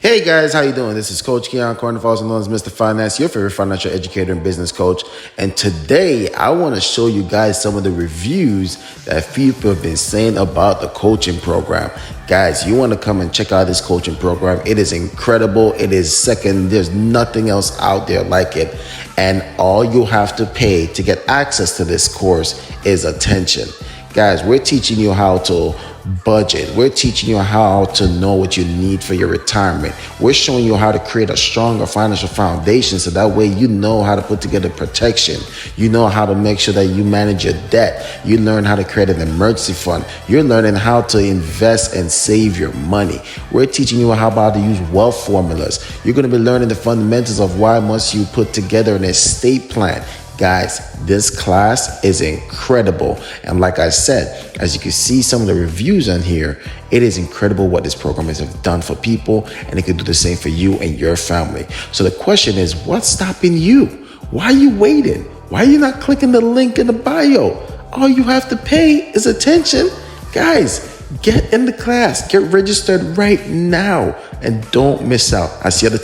Hey guys, how you doing? This is Coach Keon Cornfalls, also known as Mr. Finance, your favorite financial educator and business coach. And today I want to show you guys some of the reviews that people have been saying about the coaching program. Guys, you want to come and check out this coaching program. It is incredible. It is second. There's nothing else out there like it. And all you have to pay to get access to this course is attention. Guys, we're teaching you how to budget. We're teaching you how to know what you need for your retirement. We're showing you how to create a stronger financial foundation so that way you know how to put together protection. You know how to make sure that you manage your debt. You learn how to create an emergency fund. You're learning how to invest and save your money. We're teaching you how to use wealth formulas. You're going to be learning the fundamentals of why must you put together an estate plan. Guys, this class is incredible. And like I said, as you can see some of the reviews on here, it is incredible what this program has done for people, and it can do the same for you and your family. So the question is, what's stopping you? Why are you waiting? Why are you not clicking the link in the bio? All you have to pay is attention. Guys, get in the class, get registered right now, and don't miss out. I see you at the top.